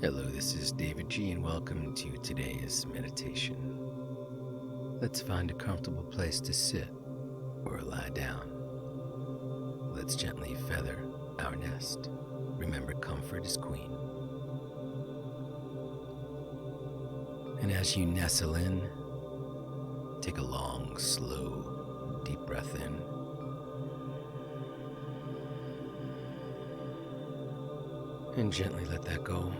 Hello, this is davidji and welcome to today's meditation. Let's find a comfortable place to sit or lie down. Let's gently feather our nest. Remember, comfort is queen. And as you nestle in, take a long, slow, deep breath in. And gently let that go.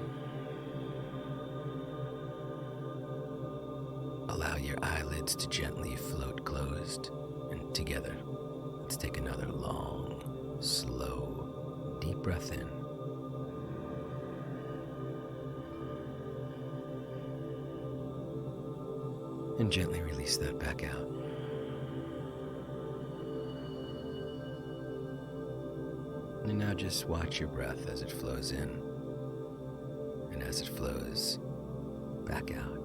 Allow your eyelids to gently float closed, and together, let's take another long, slow, deep breath in. And gently release that back out. And now just watch your breath as it flows in and as it flows back out.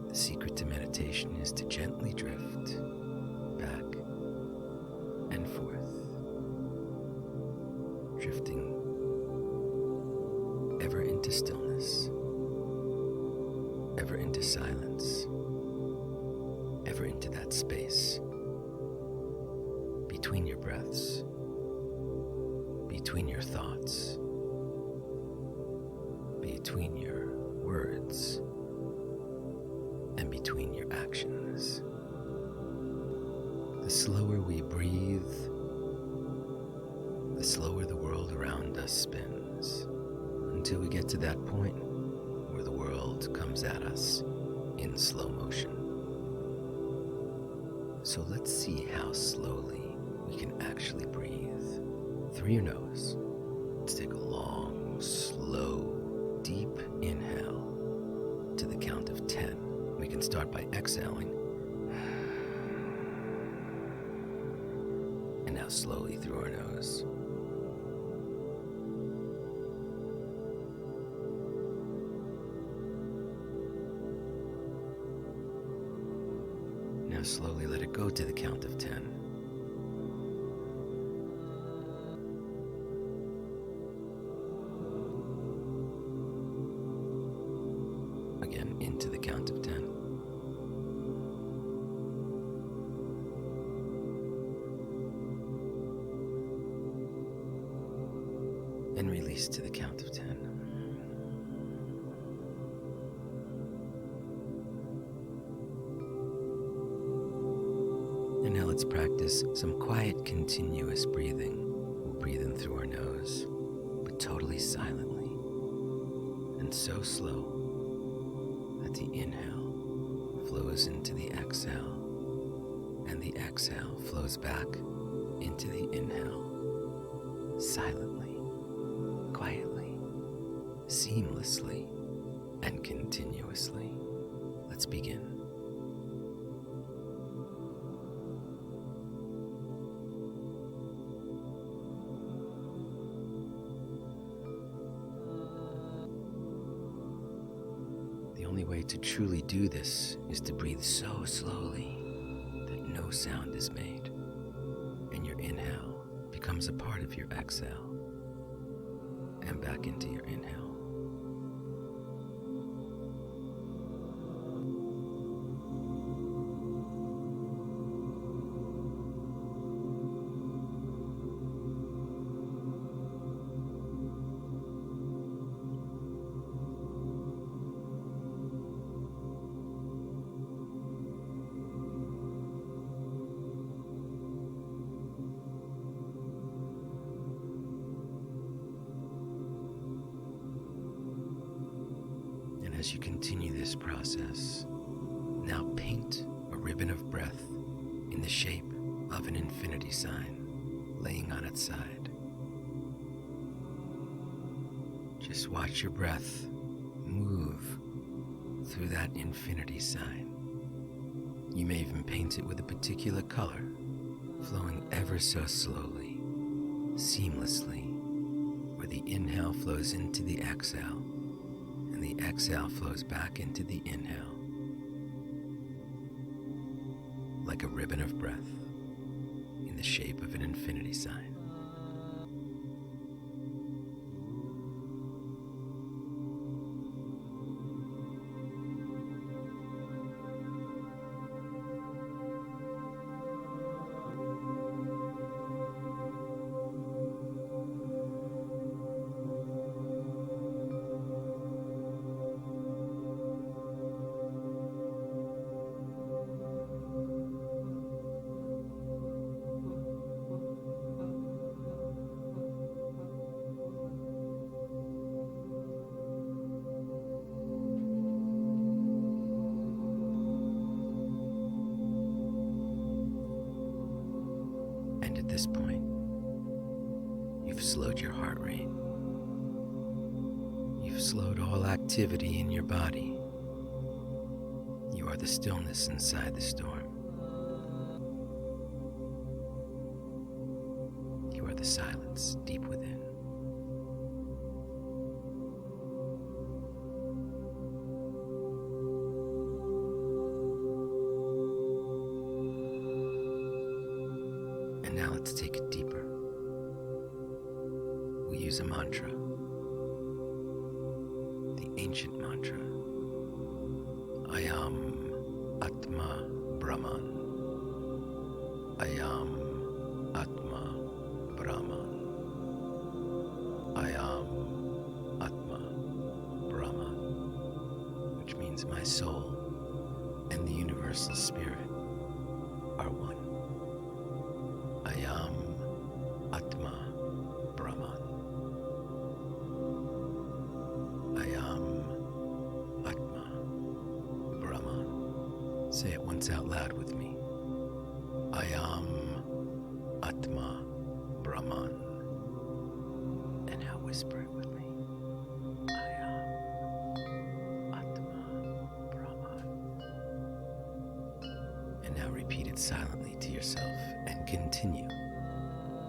The secret to meditation is to gently drift back and forth, drifting ever into stillness, ever into silence, ever into that space between your breaths, between your thoughts, between your words, and between your actions. The slower we breathe, the slower the world around us spins, until we get to that point where the world comes at us in slow motion. So let's see how slowly we can actually breathe through your nose. Let's take a long, slow, deep inhale to the count of 10. We can start by exhaling. And now slowly through our nose. Now slowly let it go to the count of 10. Again, into the count of 10. And release to the count of 10. And now let's practice some quiet, continuous breathing. We'll breathe in through our nose, but totally silently, and so slow that the inhale flows into the exhale, and the exhale flows back into the inhale, silently, quietly, seamlessly, and continuously. Let's begin. The only way to truly do this is to breathe so slowly that no sound is made, and your inhale becomes a part of your exhale, and back into your inhale. As you continue this process, now paint a ribbon of breath in the shape of an infinity sign laying on its side. Just watch your breath move through that infinity sign. You may even paint it with a particular color, flowing ever so slowly, seamlessly, where the inhale flows into the exhale, and the exhale flows back into the inhale, like a ribbon of breath in the shape of an infinity sign. this point, you've slowed your heart rate. You've slowed all activity in your body. You are the stillness inside the storm. You are the silence deep within. And now let's take it deeper. We'll use a mantra, the ancient mantra. I am Atma Brahman. I am Atma Brahman. I am Atma Brahman, which means my soul and the universal spirit are one. I am Atma Brahman. I am Atma Brahman. Say it once out loud with me. I am Atma Brahman. And now whisper it with me. I am Atma Brahman. And now repeat it silently to yourself and continue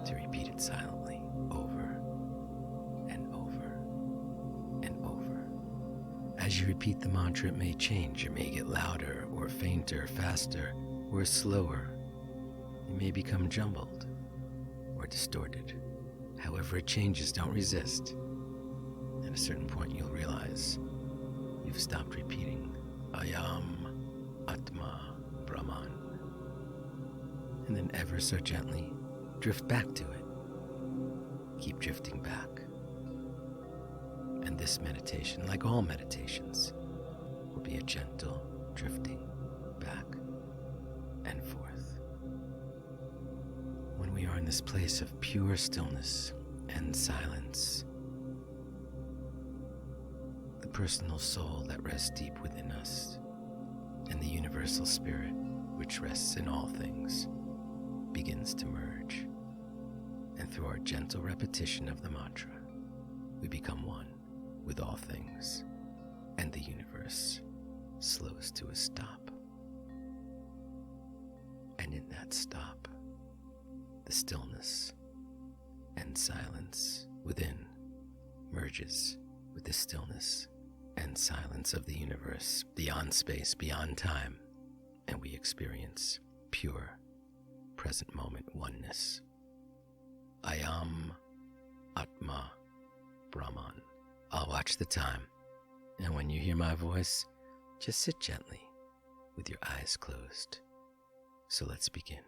to repeat it silently over and over and over. As you repeat the mantra, it may change. It may get louder or fainter, faster or slower. It may become jumbled or distorted. However it changes, don't resist. At a certain point, you'll realize you've stopped repeating, I am Atma Brahman. And then ever so gently, drift back to it. Keep drifting back. And this meditation, like all meditations, will be a gentle drifting back and forth. When we are in this place of pure stillness and silence, the personal soul that rests deep within us and the universal spirit which rests in all things begins to merge. And through our gentle repetition of the mantra, we become one with all things, and the universe slows to a stop. And in that stop, the stillness and silence within merges with the stillness and silence of the universe, beyond space, beyond time, and we experience pure, present moment oneness. I am Atma Brahman. I'll watch the time, and when you hear my voice, just sit gently with your eyes closed. So let's begin.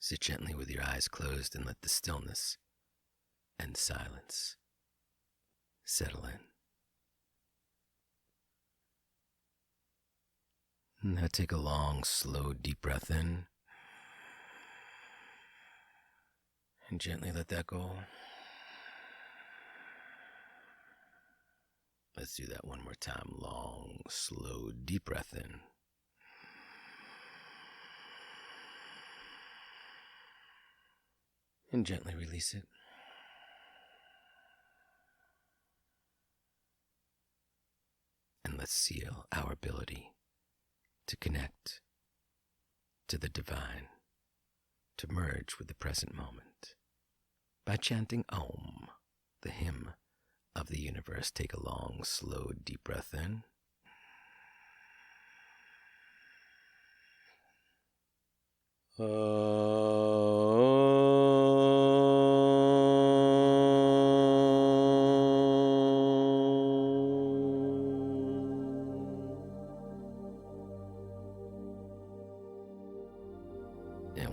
Sit gently with your eyes closed and let the stillness and silence settle in. Now take a long, slow, deep breath in and gently let that go. Let's do that one more time. Long, slow, deep breath in. And gently release it. And let's seal our ability to connect to the divine, to merge with the present moment by chanting Om, the hymn of the universe. Take a long, slow, deep breath in. And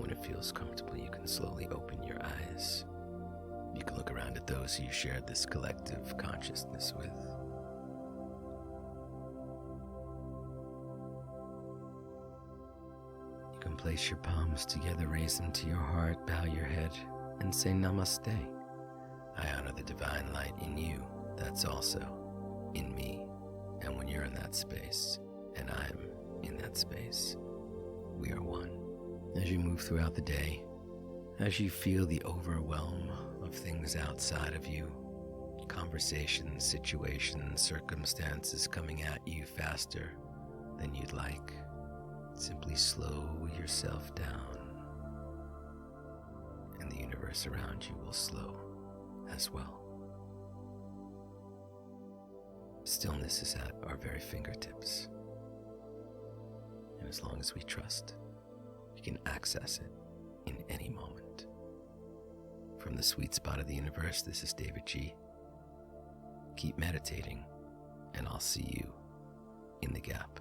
when it feels comfortable, you can slowly open your eyes. You can look around at those who you shared this collective consciousness with. You can place your palms together, raise them to your heart, bow your head, and say Namaste. I honor the divine light in you that's also in me. And when you're in that space, and I'm in that space, we are one. As you move throughout the day, as you feel the overwhelm of things outside of you, conversations, situations, circumstances coming at you faster than you'd like, simply slow yourself down, and the universe around you will slow as well. Stillness is at our very fingertips, and as long as we trust, we can access it in any moment. From the sweet spot of the universe, this is davidji. Keep meditating, and I'll see you in the gap.